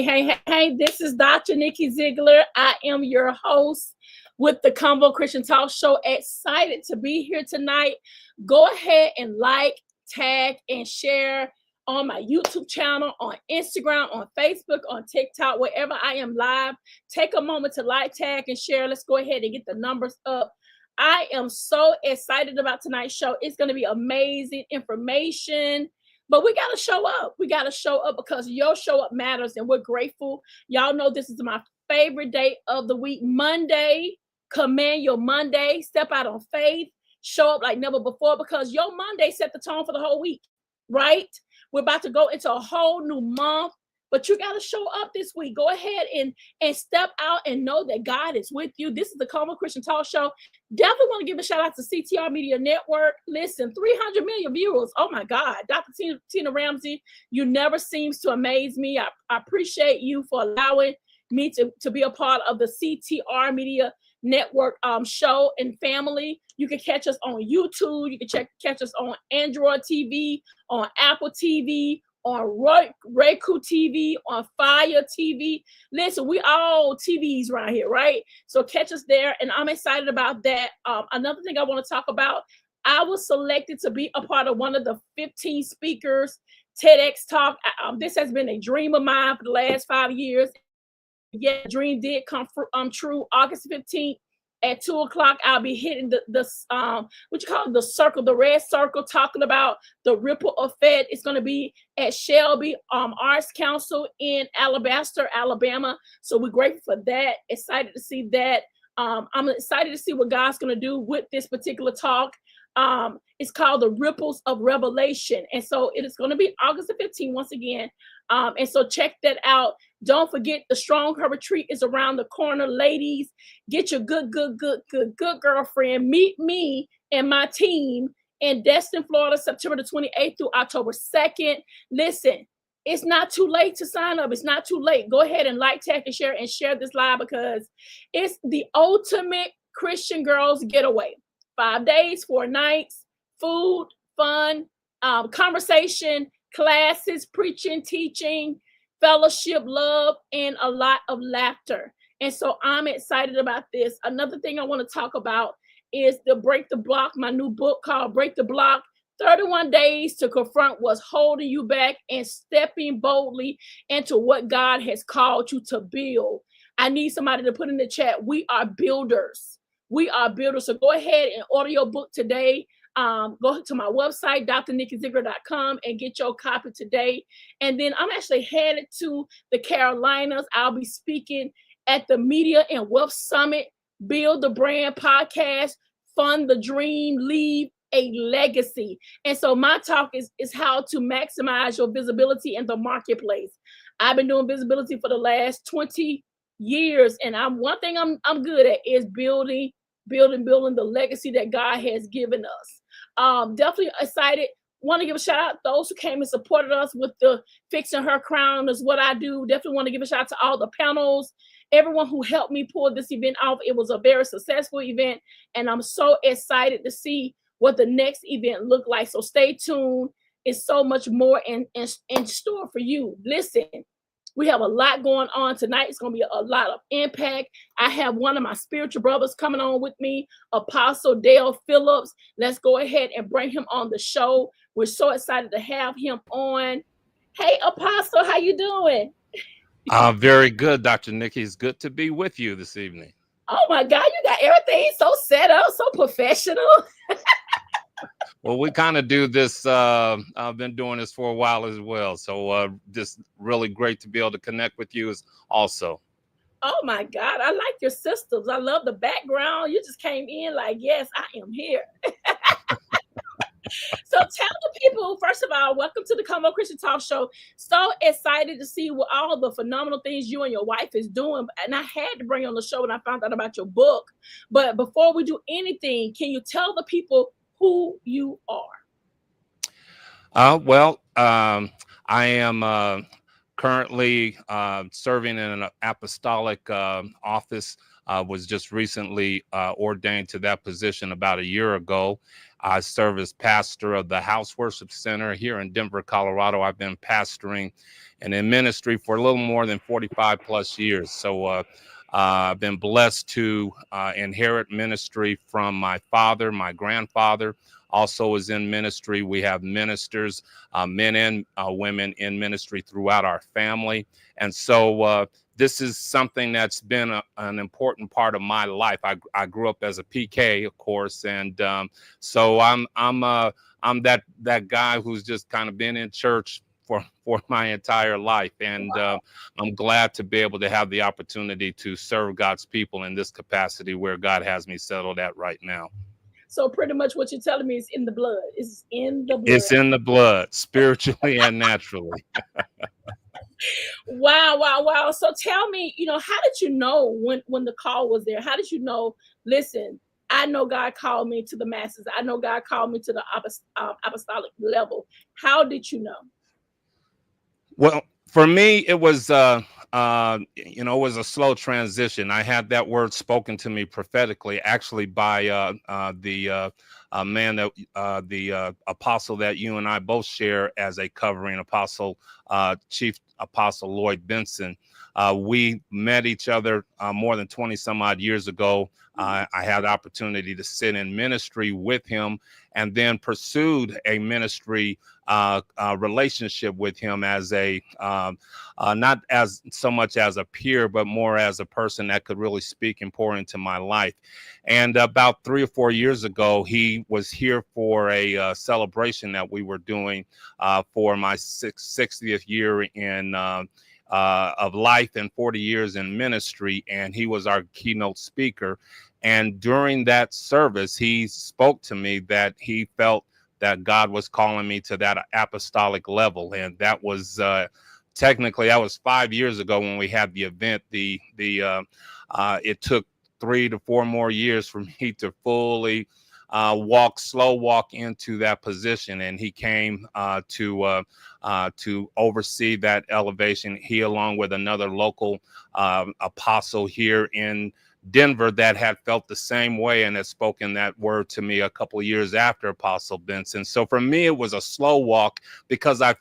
Hey, this is Dr. Nikki Zeigler. I am your host with the Convo Christian Talk Show. Excited to be here tonight. Go ahead and like, tag, and share on my YouTube channel, on Instagram, on Facebook, on TikTok, wherever I am live. Take a moment to like, tag, and share. Let's go ahead and get the numbers up. I am so excited about tonight's show. It's going to be amazing information. But we got to show up. We got to show up because your show up matters, and we're grateful. Y'all know this is my favorite day of the week. Monday, command your Monday. Step out on faith. Show up like never before because your Monday set the tone for the whole week, right? We're about to go into a whole new month, but you got to show up this week. Go ahead and step out and know that God is with you. This is the Convo Christian Talk Show. Definitely want to give a shout out to CTR Media Network. Listen, 300 million viewers. Oh my God. Dr. Tina Ramsey, you never seems to amaze me. I appreciate you for allowing me to be a part of the CTR Media Network show and family. You can catch us on YouTube. You can catch us on Android TV, on Apple TV, on Roku TV, on Fire TV. Listen, we all TVs right here, right? So catch us there, and I'm excited about that. Another thing I want to talk about, I was selected to be a part of one of the 15 speakers TEDx Talk. This has been a dream of mine for the last 5 years. Yeah, dream did come true. August 15th at 2:00, I'll be hitting the what you call it, the circle, the red circle, talking about the ripple effect. It's going to be at Shelby Arts Council in Alabaster, Alabama. So we're grateful for that. Excited to see that. I'm excited to see what God's going to do with this particular talk. It's called the Ripples of Revelation, and so it is going to be August the 15th once again. And so check that out. Don't forget the Strong Her Retreat is around the corner. Ladies, get your good girlfriend. Meet me and my team in Destin, Florida, September the 28th through October 2nd. Listen, it's not too late to sign up. It's not too late. Go ahead and like, tag, and share this live because it's the ultimate Christian girls getaway. 5 days, 4 nights, food, fun, conversation, classes, preaching, teaching, fellowship, love, and a lot of laughter. And so I'm excited about this. Another thing I want to talk about is the Break the Block, my new book called Break the Block, 31 Days to Confront What's Holding You Back and Stepping Boldly into what God has called you to build. I need somebody to put in the chat, we are builders. We are builders. So go ahead and order your book today. Go to my website, drnikkizeigler.com, and get your copy today. And then I'm actually headed to the Carolinas. I'll be speaking at the Media and Wealth Summit, Build the Brand podcast, Fund the Dream, Leave a Legacy. And so my talk is how to maximize your visibility in the marketplace. I've been doing visibility for the last 20 years, and one thing I'm good at is building the legacy that God has given us. Definitely excited. Want to give a shout out to those who came and supported us with the Fixing Her Crown is what I do. Definitely want to give a shout out to all the panels, everyone who helped me pull this event off. It was a very successful event, and I'm so excited to see what the next event look like. So stay tuned. It's so much more in store for you. Listen, we have a lot going on tonight. It's going to be a lot of impact. I have one of my spiritual brothers coming on with me, Apostle Dale PHILLIPS. Let's go ahead and bring him on the show. We're so excited to have him on. Hey, Apostle, how you doing? Very good, Dr. Nikki. It's good to be with you this evening. Oh, my God. You got everything so set up, so professional. Well, we kind of do this. I've been doing this for a while as well. So just really great to be able to connect with you also. Oh, my God. I like your systems. I love the background. You just came in like, yes, I am here. So tell the people, first of all, welcome to the Convo Christian Talk Show. So excited to see what all the phenomenal things you and your wife is doing. And I had to bring you on the show when I found out about your book. But before we do anything, can you tell the people who you are? I am currently serving in an apostolic office was just recently ordained to that position about a year ago. I serve as pastor of the House Worship Center here in Denver, Colorado. I've been pastoring and in ministry for a little more than 45 plus years. So I've been blessed to inherit ministry from my father. My grandfather also is in ministry. We have ministers, men and women in ministry throughout our family. And so this is something that's been an important part of my life. I grew up as a PK, of course, and so I'm that guy who's just kind of been in church for my entire life, and I'm glad to be able to have the opportunity to serve God's people in this capacity where God has me settled at right now. So pretty much what you're telling me is in the blood. It's in the blood. It's in the blood, spiritually and naturally. Wow. So tell me, how did you know when the call was there? How did you know, listen, I know God called me to the masses. I know God called me to the apostolic level. How did you know? Well, for me, it was it was a slow transition. I had that word spoken to me prophetically, actually by the man that the apostle that you and I both share as a covering apostle, Chief Apostle Lloyd Benson. We met each other more than 20 some odd years ago. I had the opportunity to sit in ministry with him, and then pursued a ministry relationship with him as a not as so much as a peer, but more as a person that could really speak and pour into my life. And about 3 or 4 years ago, he was here for a celebration that we were doing for my 60th year in of life and 40 years in ministry, and he was our keynote speaker. And during that service, he spoke to me that he felt that God was calling me to that apostolic level, and that was technically that was 5 years ago when we had the event. It took 3 to 4 more years for me to fully slow walk into that position, and he came to oversee that elevation. He, along with another local apostle here in Denver that had felt the same way and had spoken that word to me a couple of years after Apostle Benson. So for me, it was a slow walk because I've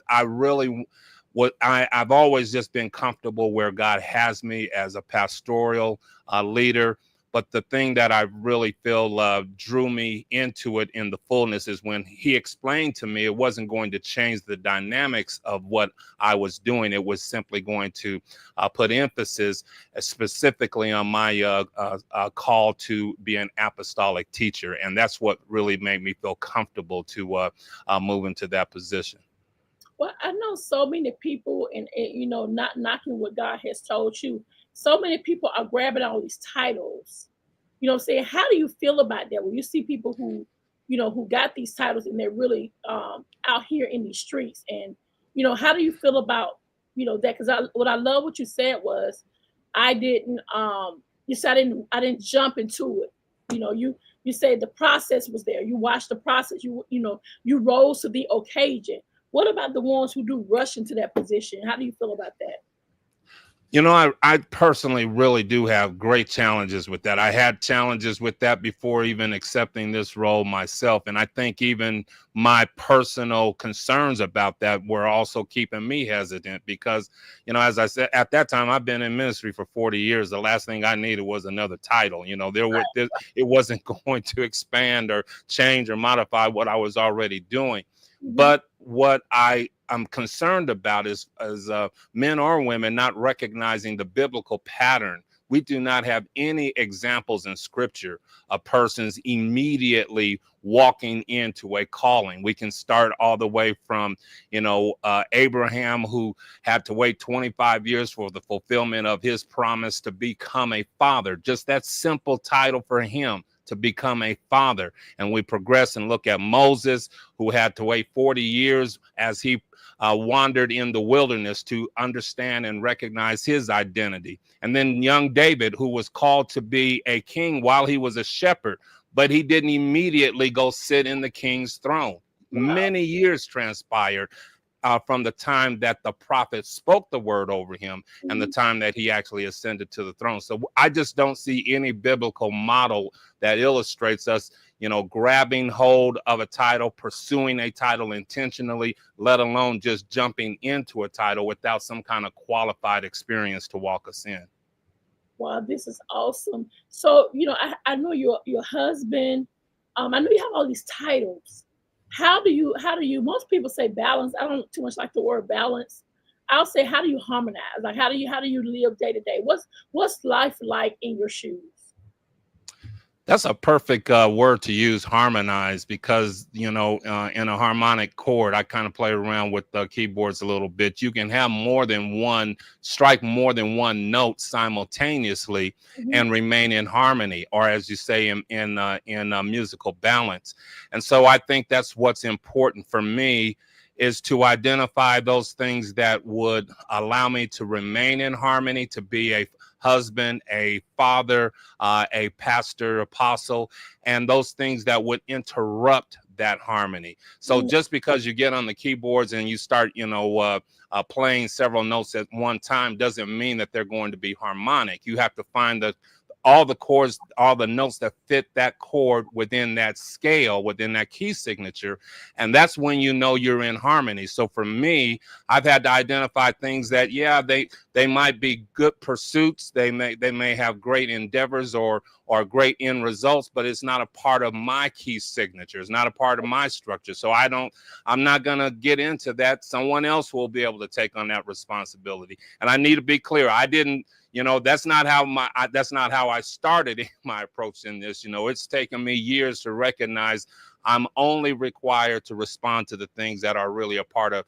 always just been comfortable where God has me as a pastoral leader. But the thing that I really feel drew me into it in the fullness is when he explained to me it wasn't going to change the dynamics of what I was doing. It was simply going to put emphasis specifically on my call to be an apostolic teacher. And that's what really made me feel comfortable to move into that position. Well, I know so many people, and not knocking what God has told you. So many people are grabbing all these titles. Saying, how do you feel about that when you see people who got these titles and they're really out here in these streets? And how do you feel about that? Because what I love what you said was, I didn't you said I didn't jump into it. You said the process was there. You watched the process. You rose to the occasion. What about the ones who do rush into that position? How do you feel about that? I personally really do have great challenges with that. I had challenges with that before even accepting this role myself. And I think even my personal concerns about that were also keeping me hesitant because, as I said, at that time, I've been in ministry for 40 years. The last thing I needed was another title. It wasn't going to expand or change or modify what I was already doing. Mm-hmm. But what I'm concerned about is men or women not recognizing the biblical pattern. We do not have any examples in scripture of persons immediately walking into a calling. We can start all the way from, Abraham, who had to wait 25 years for the fulfillment of his promise to become a father. Just that simple title for him, to become a father. And we progress and look at Moses, who had to wait 40 years as he wandered in the wilderness to understand and recognize his identity. And then young David, who was called to be a king while he was a shepherd, but he didn't immediately go sit in the king's throne. Wow. Many years transpired. from the time that the prophet spoke the word over him and the Mhm. time that he actually ascended to the throne. So I just don't see any biblical model that illustrates us, grabbing hold of a title, pursuing a title intentionally, let alone just jumping into a title without some kind of qualified experience to walk us in. Wow, this is awesome. So, I know your husband. I know you have all these titles. How do you most people say balance. I don't too much like the word balance. I'll say, how do you harmonize? Like, how do you live day to day? What's life like in your shoes? That's a perfect word to use, harmonize, because, in a harmonic chord, I kind of play around with the keyboards a little bit. You can have strike more than one note simultaneously Mhm. and remain in harmony, or as you say, in musical balance. And so I think that's what's important for me, is to identify those things that would allow me to remain in harmony, to be a husband, a father, a pastor, apostle, and those things that would interrupt that harmony. So Mm. just because you get on the keyboards and you start, playing several notes at one time doesn't mean that they're going to be harmonic. You have to find all the chords, all the notes that fit that chord within that scale, within that key signature. And that's when you're in harmony. So for me, I've had to identify things that, yeah, they might be good pursuits. They may have great endeavors or great end results, but it's not a part of my key signature. It's not a part of my structure. So I'm not going to get into that. Someone else will be able to take on that responsibility. And I need to be clear. I didn't, that's not how I started in my approach in this. It's taken me years to recognize I'm only required to respond to the things that are really a part of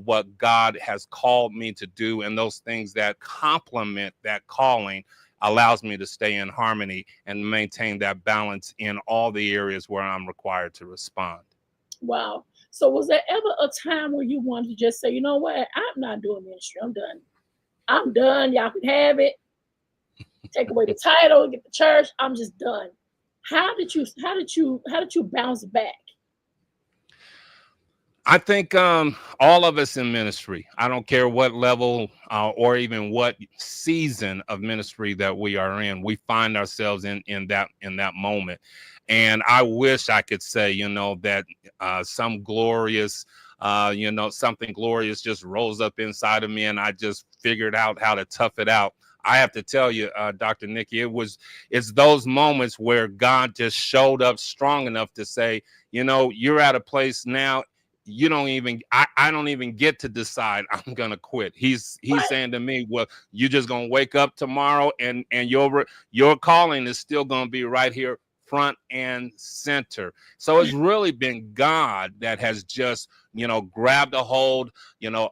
what God has called me to do, and those things that complement that calling allows me to stay in harmony and maintain that balance in all the areas where I'm required to respond. Wow. So was there ever a time where you wanted to just say, you know what, I'm not doing ministry. I'm done. I'm done. Y'all can have it. Take away the title, get the church. I'm just done. How did you bounce back? I think all of us in ministry, I don't care what level or even what season of ministry that we are in, we find ourselves in that moment. And I wish I could say, that something glorious just rose up inside of me and I just figured out how to tough it out. I have to tell you, Dr. Nikki, it's those moments where God just showed up strong enough to say, you're at a place now you don't even I don't even get to decide I'm gonna quit. He's Right. saying to me, well, you're just gonna wake up tomorrow and your calling is still gonna be right here front and center. So it's really been God that has just grabbed a hold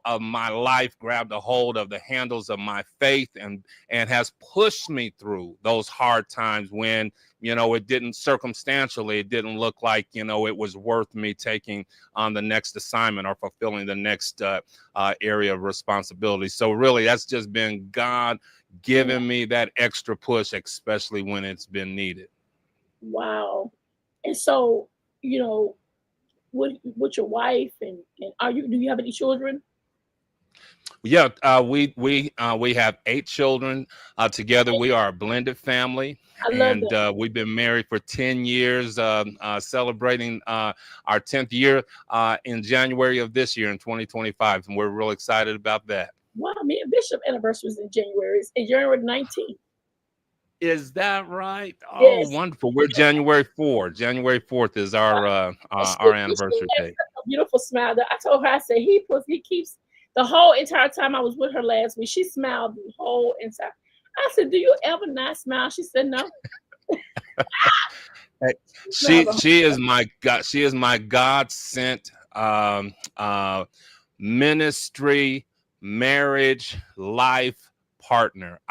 of my life, grabbed a hold of the handles of my faith, and has pushed me through those hard times when it didn't circumstantially, it didn't look like it was worth me taking on the next assignment or fulfilling the next area of responsibility. So really, that's just been God giving me that extra push, especially when it's been needed. Wow. And so, you know, with your wife and do you have any children? Yeah, we have 8 children together. We are a blended family, I love and that. we've been married for 10 years, celebrating our 10th year in January of this year in 2025, and we're real excited about that. Wow, me and Bishop anniversary is in January. It's in January 19th. Is that right? Oh, Yes. wonderful. We're January 4th. January 4th is And our she anniversary has date. a beautiful smile. I told her, I said, he keeps the whole entire time I was with her last week. She smiled the whole entire. I said, do you ever not smile? She said, no. Hey, She smiled she the whole. she is my God. She is my God sent ministry, marriage, life partner.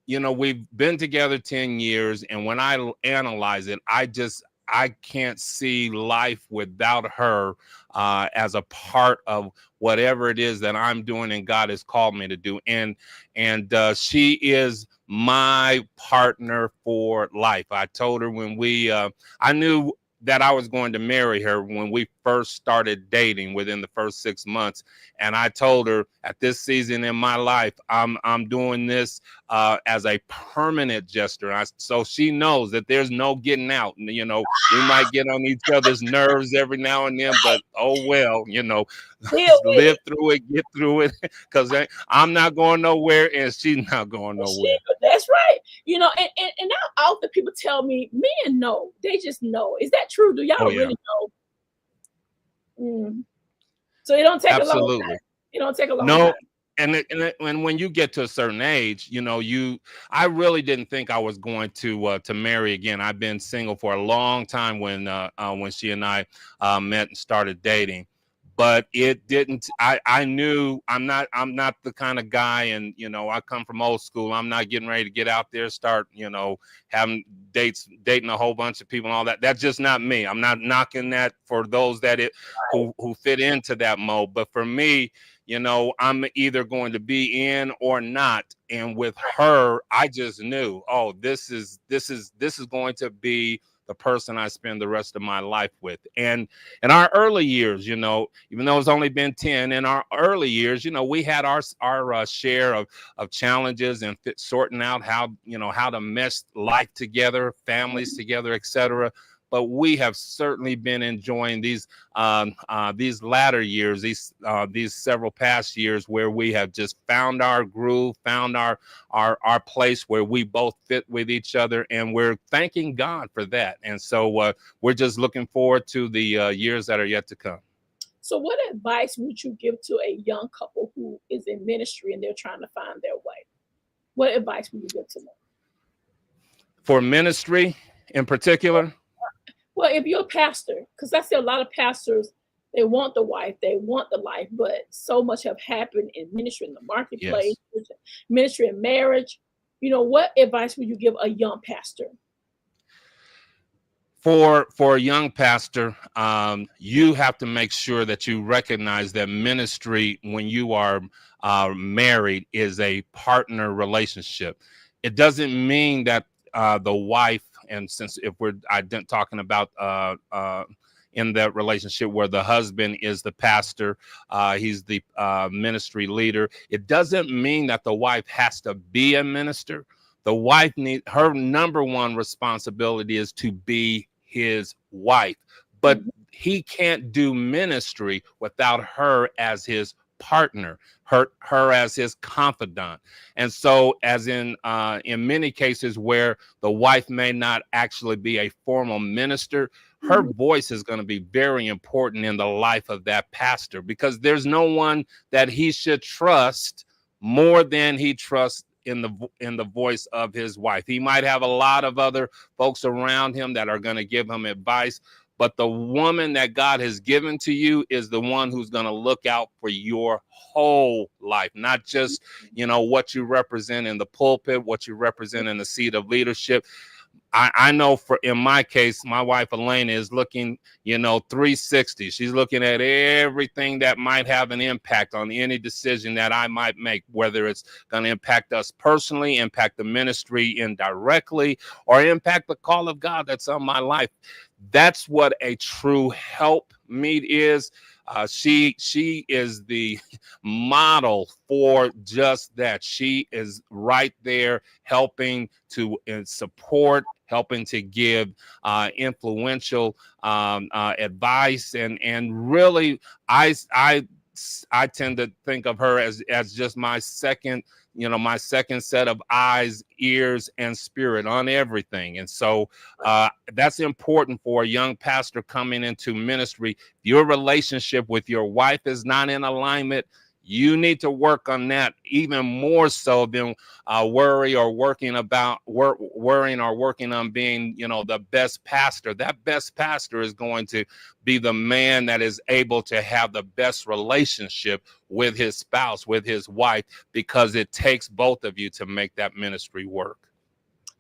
We've been together 10 years, and when I analyze it, I can't see life without her as a part of whatever it is that I'm doing and God has called me to do. And she is my partner for life. I told her when I knew that I was going to marry her when we first started dating within the first 6 months. And I told her, at this season in my life, I'm doing this as a permanent gesture. So she knows that there's no getting out. You know, we might get on each other's nerves every now and then, but oh well, you know, live through it, get through it, because I'm not going nowhere and she's not going nowhere. That's right. You know, and now often people tell me men know, they just know. Is that true? Do y'all really know? So it don't take a long time. It don't take a long time. And when you get to a certain age, you know, I really didn't think I was going to marry again. I've been single for a long time when she and I met and started dating. But it didn't. I knew I'm not the kind of guy, and you know, I come from old school. I'm not getting ready to get out there, start, you know, having dating a whole bunch of people and all that. That's just not me. I'm not knocking that for those that who fit into that mode. But for me, you know, I'm either going to be in or not. And with her, I just knew, oh, this is going to be the person I spend the rest of my life with. And in our early years, you know, even though it's only been 10, in our early years, you know, we had our share of challenges and sorting out how to mesh life together, families together, etc. But we have certainly been enjoying these latter years, these several past years, where we have just found our groove, found our place where we both fit with each other, and we're thanking God for that. And so we're just looking forward to the years that are yet to come. So what advice would you give to a young couple who is in ministry and they're trying to find their way? What advice would you give to them? For ministry in particular? Well, if you're a pastor, because I see a lot of pastors, they want the wife, they want the life, but so much have happened in ministry, in the marketplace, yes, ministry and marriage. You know, what advice would you give a young pastor? For a young pastor, you have to make sure that you recognize that ministry, when you are married, is a partner relationship. It doesn't mean that the wife, and since if we're talking about in that relationship where the husband is the pastor, he's the ministry leader, it doesn't mean that the wife has to be a minister. The wife her number one responsibility is to be his wife, but he can't do ministry without her as his partner, her as his confidant. And so, as in many cases where the wife may not actually be a formal minister, her voice is going to be very important in the life of that pastor, because there's no one that he should trust more than he trusts in the voice of his wife. He might have a lot of other folks around him that are going to give him advice, but the woman that God has given to you is the one who's going to look out for your whole life, not just, you know, what you represent in the pulpit, what you represent in the seat of leadership. I know in my case, my wife, Elena, is looking, you know, 360. She's looking at everything that might have an impact on any decision that I might make, whether it's going to impact us personally, impact the ministry indirectly, or impact the call of God that's on my life. That's what a true helpmeet is. She is the model for just that. She is right there helping to support, helping to give influential advice, and really, I tend to think of her as just my second set of eyes, ears, and spirit on everything. And so that's important for a young pastor coming into ministry. Your relationship with your wife is not in alignment. You need to work on that even more so than worrying or working on being, you know, the best pastor. That best pastor is going to be the man that is able to have the best relationship with his spouse, with his wife, because it takes both of you to make that ministry work.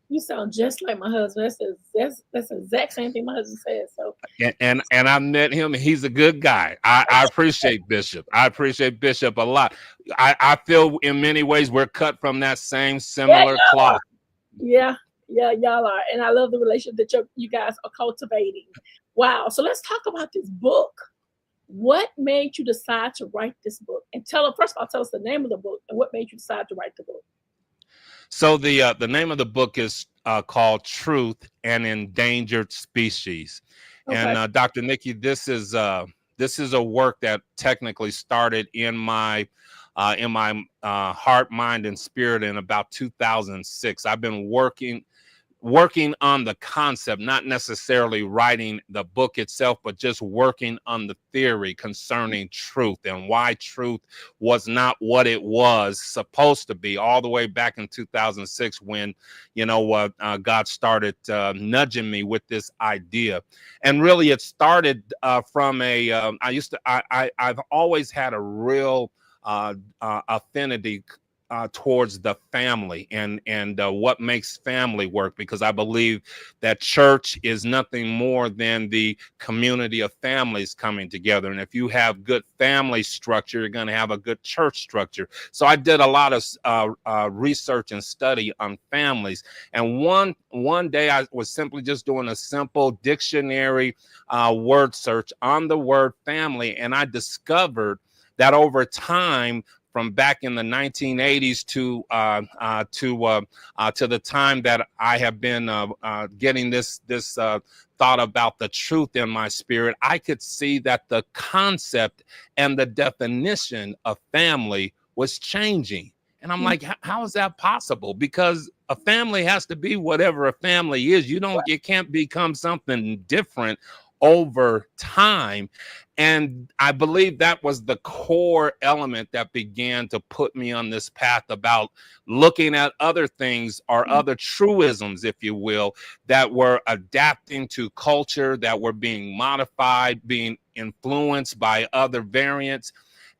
You sound just like my husband. That's the exact same thing my husband said. So and I met him, and he's a good guy. I appreciate Bishop. I appreciate Bishop a lot. I feel in many ways we're cut from that same similar cloth. Yeah. Yeah, y'all are. And I love the relationship that you guys are cultivating. Wow. So let's talk about this book. What made you decide to write this book? And first of all, tell us the name of the book and what made you decide to write the book. So the name of the book is called Truth and Endangered Species. Okay. And Dr. Nikki, this is a work that technically started in my heart, mind, and spirit in about 2006. I've been working on the concept, not necessarily writing the book itself, but just working on the theory concerning truth and why truth was not what it was supposed to be, all the way back in 2006 when, God started nudging me with this idea. And really it started from I've always had a real affinity towards the family and what makes family work, because I believe that church is nothing more than the community of families coming together. And if you have good family structure, you're going to have a good church structure. So I did a lot of research and study on families. And one day I was simply just doing a simple dictionary word search on the word family, and I discovered that over time, from back in the 1980s to the time that I have been getting this thought about the truth in my spirit, I could see that the concept and the definition of family was changing. And I'm like, how is that possible? Because a family has to be whatever a family is. It can't become something different over time. And I believe that was the core element that began to put me on this path about looking at other things, or other truisms, if you will, that were adapting to culture, that were being modified, being influenced by other variants.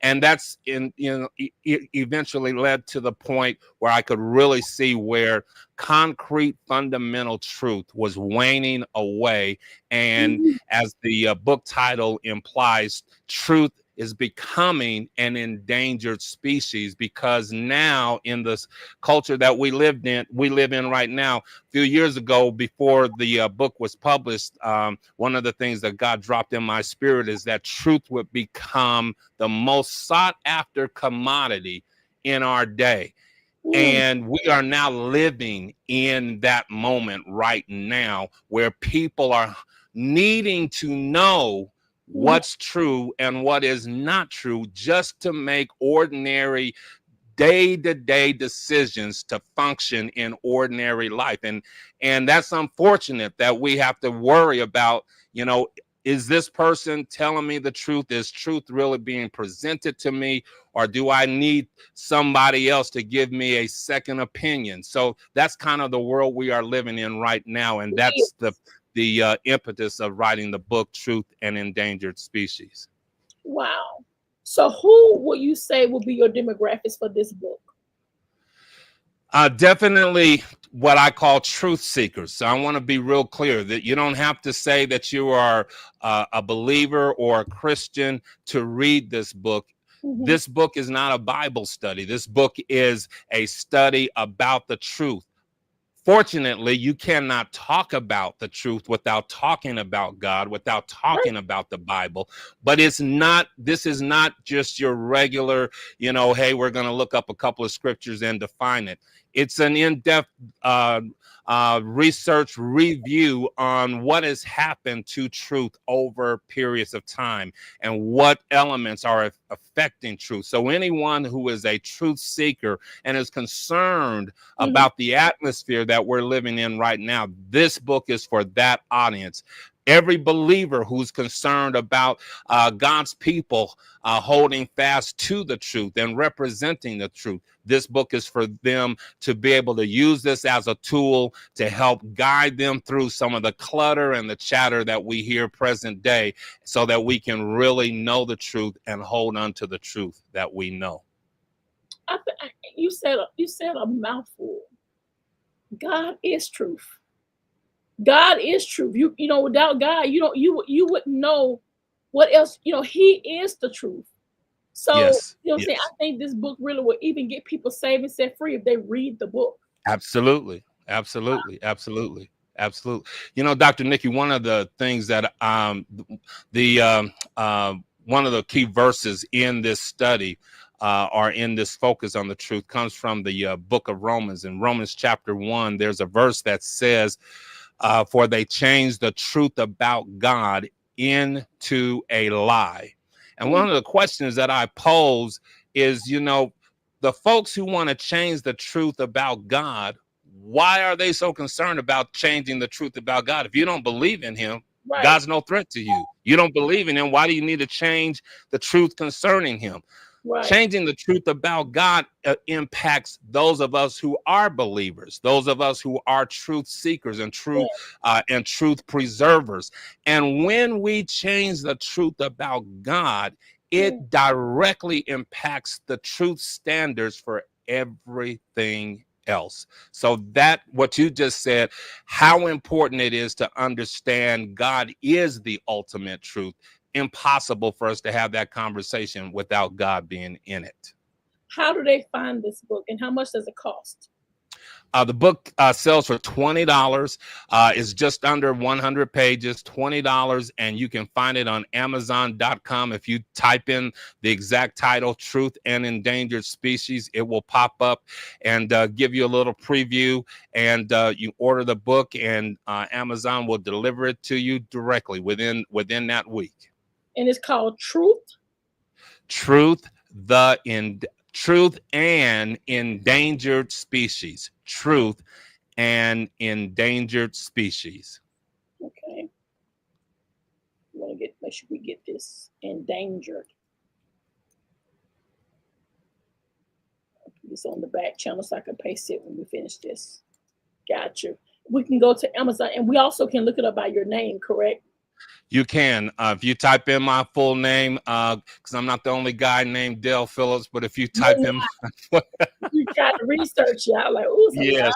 And that's eventually led to the point where I could really see where concrete fundamental truth was waning away. And as the book title implies, truth is becoming an endangered species, because now in this culture that we live in right now, a few years ago, before the book was published, one of the things that God dropped in my spirit is that truth would become the most sought after commodity in our day. And we are now living in that moment right now where people are needing to know what's true and what is not true, just to make ordinary day-to-day decisions to function in ordinary life. And that's unfortunate that we have to worry about, is this person telling me the truth? Is truth really being presented to me? Or do I need somebody else to give me a second opinion? So that's kind of the world we are living in right now. And that's the impetus of writing the book, Truth and Endangered Species. Wow. So who will you say will be your demographics for this book? Definitely what I call truth seekers. So I want to be real clear that you don't have to say that you are a believer or a Christian to read this book. This book is not a Bible study. This book is a study about the truth. Fortunately, you cannot talk about the truth without talking about God, without talking about the Bible. But this is not just your regular, hey, we're going to look up a couple of scriptures and define it. It's an in-depth research review on what has happened to truth over periods of time and what elements are affecting truth. So anyone who is a truth seeker and is concerned about the atmosphere that we're living in right now, this book is for that audience. Every believer who's concerned about God's people holding fast to the truth and representing the truth, this book is for them to be able to use this as a tool to help guide them through some of the clutter and the chatter that we hear present day, so that we can really know the truth and hold on to the truth that we know. You said a mouthful. God is truth. God is truth. Without God, you wouldn't know what else. He is the truth. So Yes. I'm saying, I think this book really will even get people saved and set free if they read the book. Absolutely. Absolutely, absolutely, absolutely. You know, Dr. Nikki, one of the things that the one of the key verses in this study or in this focus on the truth comes from the book of Romans. In Romans chapter 1, there's a verse that says, "For they changed the truth about God into a lie." And one of the questions that I pose is, you know, the folks who want to change the truth about God, why are they so concerned about changing the truth about God? If you don't believe in him, Right. God's no threat to you. You don't believe in him. Why do you need to change the truth concerning him? Right. Changing the truth about God impacts those of us who are believers, those of us who are truth seekers and truth preservers. And when we change the truth about God, it directly impacts the truth standards for everything else. So that what you just said, how important it is to understand God is the ultimate truth. Impossible for us to have that conversation without God being in it. How do they find this book, and how much does it cost? The book sells for $20. It's just under 100 pages, $20, and you can find it on Amazon.com. If you type in the exact title, Truth and Endangered Species, it will pop up and give you a little preview, and you order the book, and Amazon will deliver it to you directly within that week. And it's called Truth? Truth and Endangered Species. Truth and Endangered Species. Okay. We want to make sure we get this endangered. I'll put this on the back channel so I can paste it when we finish this. Gotcha. We can go to Amazon, and we also can look it up by your name, correct? You can, if you type in my full name, because I'm not the only guy named Dale Phillips, but if you type in you got to research it. I'm like, ooh, yes.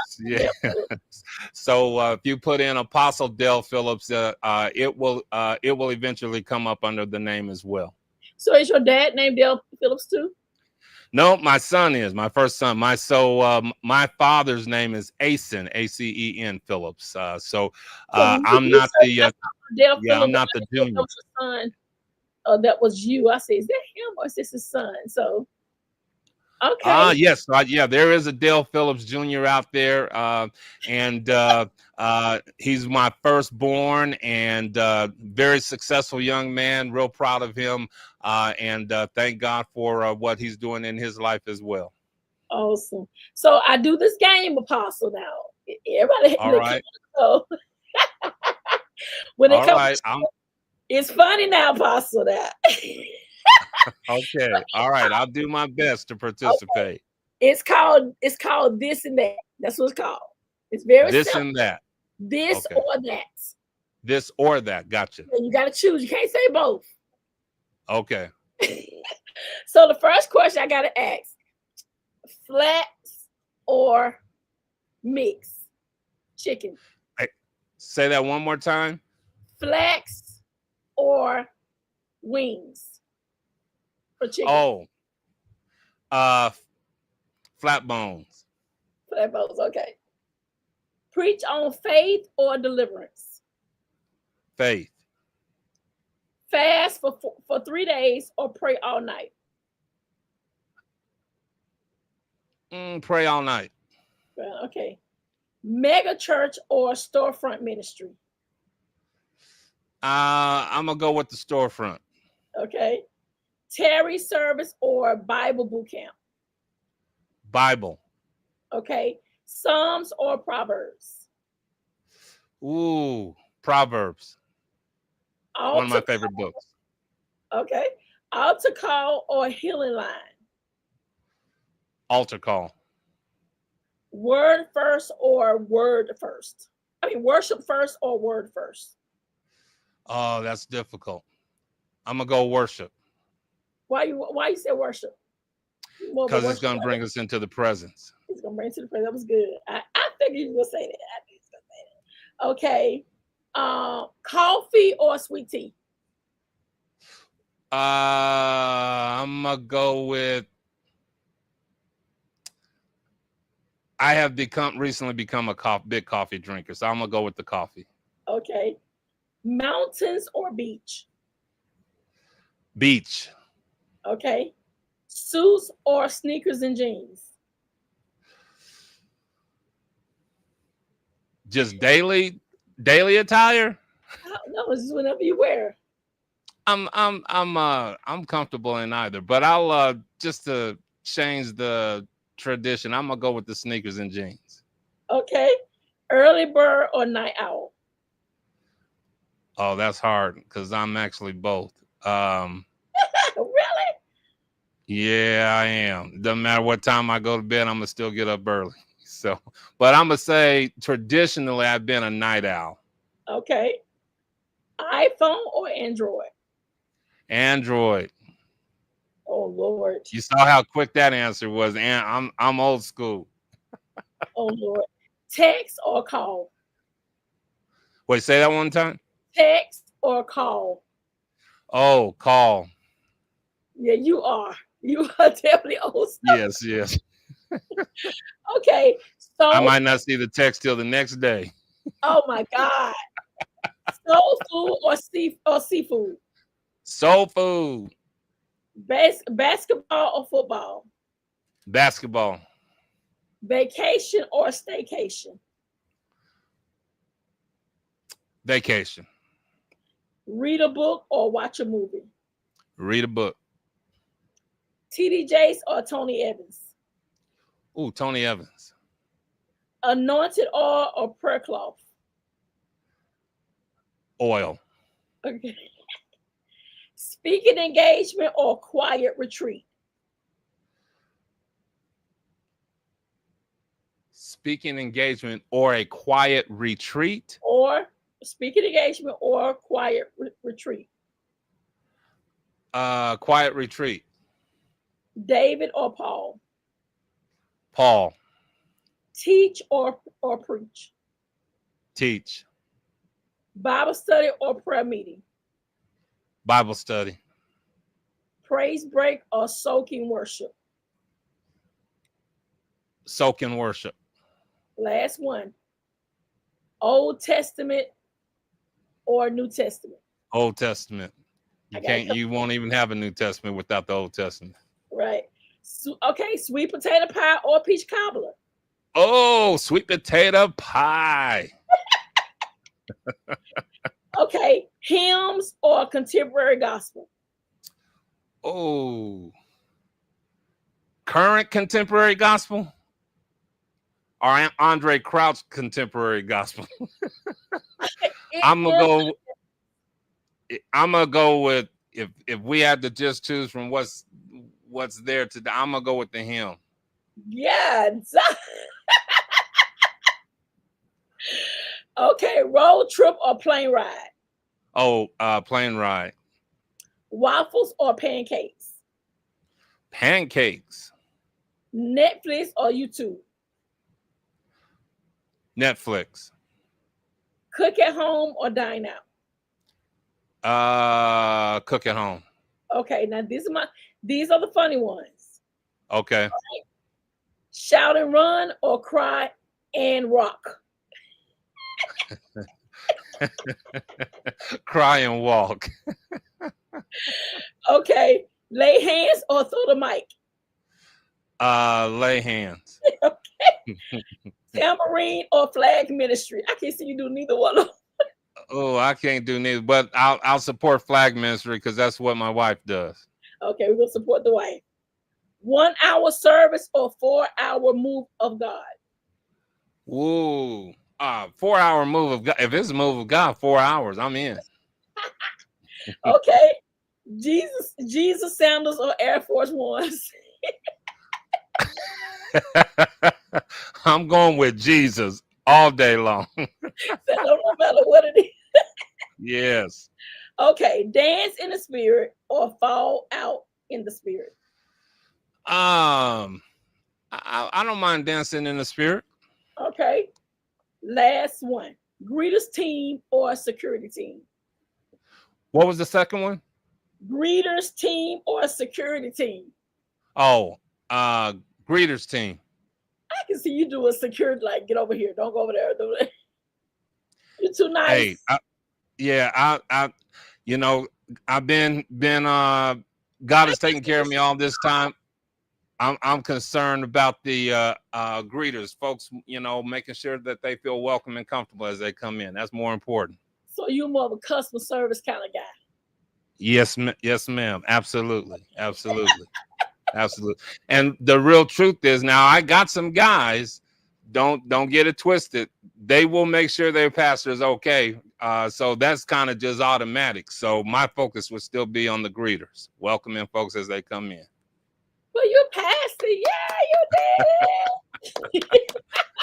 So if you put in Apostle Dale Phillips, it will eventually come up under the name as well. So is your dad named Dale Phillips too? No, my son is my first son. My father's name is Acen, Acen Phillips. So I'm not the I'm not the junior. That was your son. That was you. I say, is that him or is this his son? So okay. Yes, there is a Dale Phillips Jr. out there, and he's my firstborn, and very successful young man. Real proud of him, and thank God for what he's doing in his life as well. Awesome. So I do this game, Apostle. Now everybody, all right. So when it all comes, right. It's funny now, Apostle. That. Okay. All right. I'll do my best to participate. Okay. It's called this and that. That's what it's called. It's very this simple. and that. This okay. or that. This or that. Gotcha. You got to choose. You can't say both. Okay. So the first question I got to ask: flats or mix chicken? Hey, say that one more time. Flats or wings for chicken? Oh, flat bones. Flat bones. Okay. Preach on faith or deliverance? Faith. Fast for 3 days or pray all night? Pray all night. Okay. Mega church or storefront ministry? I'm gonna go with the storefront. Okay. Terry service or Bible boot camp? Bible. Okay. Psalms or Proverbs? Ooh, Proverbs. One of my favorite books. Okay. Altar call or healing line? Altar call. Word first or word first? I mean, worship first or word first? Oh, that's difficult. I'm gonna go worship. Why you say worship? Because it's gonna bring us into the presence. It's gonna bring us to the presence. That was good. I figured you were gonna say that. Okay. Coffee or sweet tea? I'm gonna go with I have recently become a big coffee drinker, so I'm gonna go with the coffee. Okay. Mountains or beach? Beach. Okay. Suits or sneakers and jeans? Just daily attire. I don't know. It's just whenever you wear. I'm comfortable in either, but I'll just to change the tradition, I'm gonna go with the sneakers and jeans. Okay. Early bird or night owl? Oh, that's hard because I'm actually both. Really? Yeah, I am. Doesn't matter what time I go to bed, I'm gonna still get up early. So, but I'm gonna say traditionally I've been a night owl. Okay. iPhone or Android? Android. Oh Lord. You saw how quick that answer was, and I'm old school. Oh Lord. Text or call? Wait, say that one time. Text or call? Oh, call. Yeah, you are. You are definitely old school. Yes, yes. Okay. I So, might not see the text till the next day. oh my God. Soul food or seafood? Soul food. Basketball or football? Basketball. Vacation or staycation? Vacation. Read a book or watch a movie? Read a book. TD Jakes or Tony Evans? Ooh, Tony Evans. Anointed oil or prayer cloth? Oil. Okay. Speaking engagement or quiet retreat? Speaking engagement or a quiet retreat. Or speaking engagement or quiet retreat? Quiet retreat. David or Paul? Paul. Teach or preach? Teach. Bible study or prayer meeting? Bible study. Praise break or soaking worship? Soak in worship. Last one. Old Testament or New Testament? Old Testament. You won't even have a New Testament without the Old Testament. Right. Okay, sweet potato pie or peach cobbler? Oh, sweet potato pie. Okay, hymns or contemporary gospel? Oh, current contemporary gospel or Andre Crouch contemporary gospel? I'm gonna go with if we had to just choose from what's there today. I'm gonna go with the hymn. Yeah. Okay, road trip or plane ride? Oh, plane ride. Waffles or pancakes? Pancakes. Netflix or YouTube? Netflix. Cook at home or dine out? Cook at home. Okay, now these are the funny ones. Okay. Right. Shout and run or cry and rock? Cry and walk. Okay, lay hands or throw the mic? Lay hands. Okay. Tambourine or flag ministry? I can't see you do neither one of them. Oh, I can't do neither, but I'll support flag ministry because that's what my wife does. Okay, we're gonna support the wife. 1 hour service or 4 hour move of God? Ooh, 4 hour move of God. If it's a move of God, 4 hours, I'm in. Okay, Jesus sandals or Air Force Ones? I'm going with Jesus all day long. No matter what it is. Yes. Okay, dance in the spirit or fall out in the spirit? I don't mind dancing in the spirit. Okay, last one. Greeters team or security team? What was the second one? Greeters team or security team? Oh, greeters team. I I can see you do a security, like, get over here. Don't go over there. You're too nice. Hey, you know, I've been God has taken care of me all this time. I'm concerned about the greeters, folks, you know, making sure that they feel welcome and comfortable as they come in. That's more important. So you're more of a customer service kind of guy. Yes, yes, ma'am. Absolutely. Absolutely. Absolutely. And the real truth is, now I got some guys, don't get it twisted. They will make sure their pastor is okay. So that's kind of just automatic. So my focus would still be on the greeters, welcoming folks as they come in. Well, you passed it. Yeah, you did.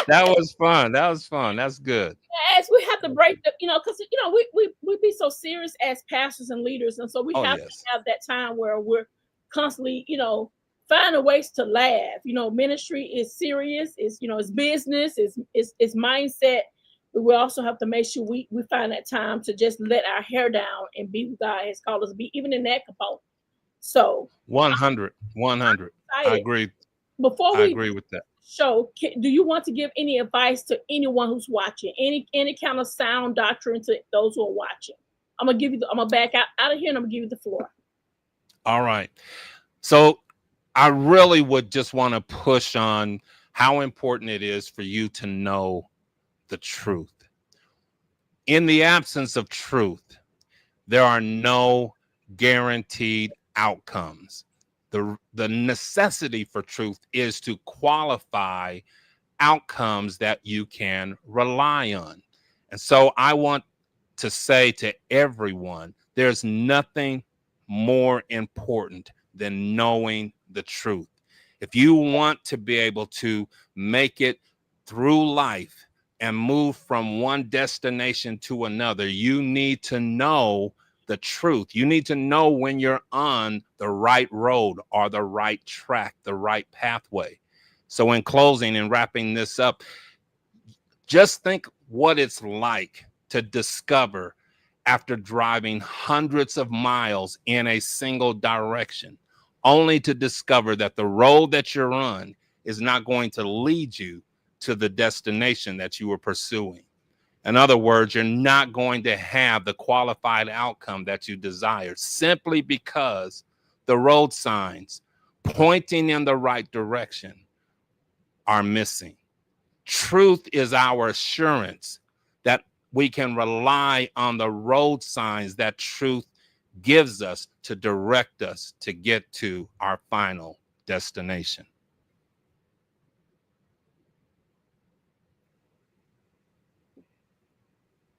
That was fun. That was fun. That's good. As we have to break the, you know, because you know we be so serious as pastors and leaders, and so we have to have that time where we're constantly, you know, finding ways to laugh. You know, ministry is serious. It's, you know, it's business. It's mindset. But we also have to make sure we find that time to just let our hair down and be who God has called us to be, even in that component. So 100. I agree. Before we agree with that. So, do you want to give any advice to anyone who's watching? Any kind of sound doctrine to those who are watching? I'm gonna back out of here, and I'm gonna give you the floor. All right. So I really would just want to push on how important it is for you to know the truth. In the absence of truth, there are no guaranteed outcomes. The necessity for truth is to qualify outcomes that you can rely on. And so I want to say to everyone, there's nothing more important than knowing the truth. If you want to be able to make it through life and move from one destination to another, you need to know the truth. You need to know when you're on the right road or the right track, the right pathway. So in closing and wrapping this up, just think what it's like to discover, after driving hundreds of miles in a single direction, only to discover that the road that you're on is not going to lead you to the destination that you were pursuing. In other words, you're not going to have the qualified outcome that you desire, simply because the road signs pointing in the right direction are missing. Truth is our assurance that we can rely on the road signs that truth gives us to direct us to get to our final destination.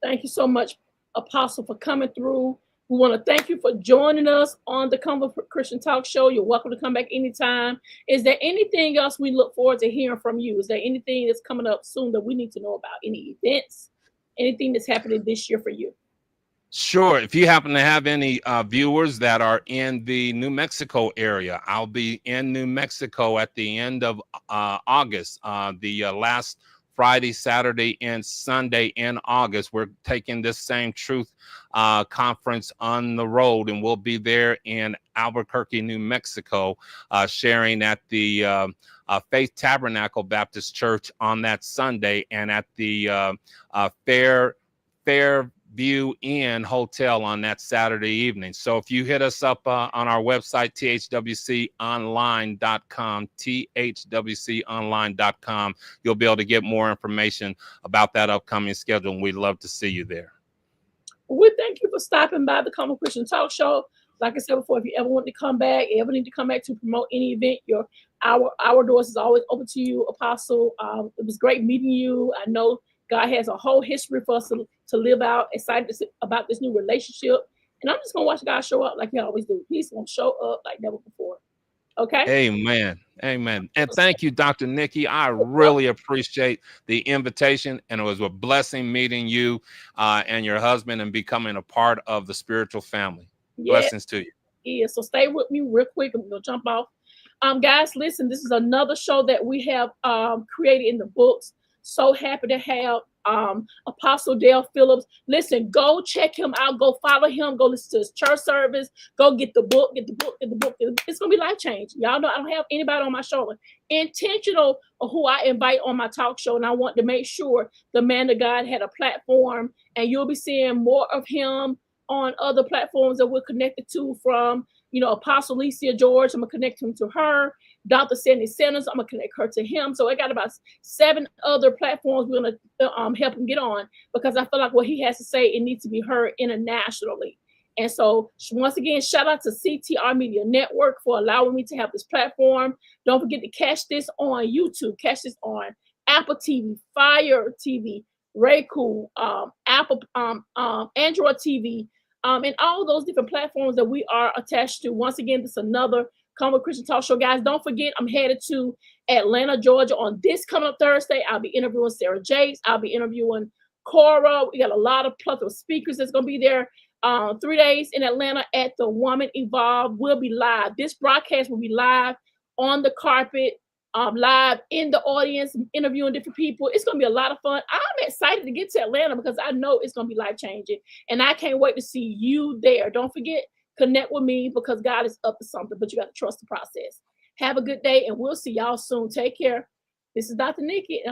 Thank you so much, Apostle, for coming through. We want to thank you for joining us on the Convo Christian Talk Show. You're welcome to come back anytime. Is there anything else we look forward to hearing from you? Is there anything that's coming up soon that we need to know about? Any events? Anything that's happening this year for you? Sure. If you happen to have any viewers that are in the New Mexico area, I'll be in New Mexico at the end of August, the last Friday, Saturday, and Sunday in August. We're taking this same truth conference on the road, and we'll be there in Albuquerque, New Mexico, sharing at the Faith Tabernacle Baptist Church on that Sunday, and at the Fairview Inn Hotel on that Saturday evening. So if you hit us up on our website, thwconline.com, thwconline.com, you'll be able to get more information about that upcoming schedule, and we'd love to see you there. We thank you for stopping by the Convo Christian Talk Show. Like I said before, if you ever want to come back, you ever need to come back to promote any event, our doors is always open to you, Apostle. It was great meeting you. I know God has a whole history for us to live out. Excited about this new relationship. And I'm just going to watch God show up like he always do. He's going to show up like never before. Okay? Amen. Amen. And thank you, Dr. Nikki. I really appreciate the invitation. And it was a blessing meeting you and your husband and becoming a part of the spiritual family. Yeah. Blessings to you. Yeah. So stay with me real quick. I'm going to jump off. Guys, listen, this is another show that we have created in the books. So happy to have Apostle Dale Phillips. Listen, go check him out. Go follow him. Go listen to his church service. Go get the book. Get the book. Get the book. It's gonna be life changing. Y'all know I don't have anybody on my shoulder. Intentional of who I invite on my talk show, and I want to make sure the man of God had a platform, and you'll be seeing more of him on other platforms that we're connected to, from, you know, Apostle Alicia George. I'm gonna connect him to her. Dr. Sandy Sanders, I'm gonna connect her to him. So I got about 7 other platforms we're gonna help him get on, because I feel like what he has to say, it needs to be heard internationally. And so once again, shout out to CTR Media Network for allowing me to have this platform. Don't forget to catch this on YouTube, catch this on Apple TV, Fire TV, Roku, Apple, Android TV, and all those different platforms that we are attached to. Once again, this is another Convo Christian Talk Show. Guys, don't forget, I'm headed to Atlanta, Georgia on this coming up Thursday. I'll be interviewing Sarah Jakes. I'll be interviewing Cora. We got a lot of plethora of speakers that's going to be there. 3 days in Atlanta at the Woman Evolve. We'll be live. This broadcast will be live on the carpet, live in the audience, interviewing different people. It's going to be a lot of fun. I'm excited to get to Atlanta because I know it's going to be life-changing, and I can't wait to see you there. Don't forget, connect with me, because God is up to something, but you got to trust the process. Have a good day, and we'll see y'all soon. Take care. This is Dr. Nikki.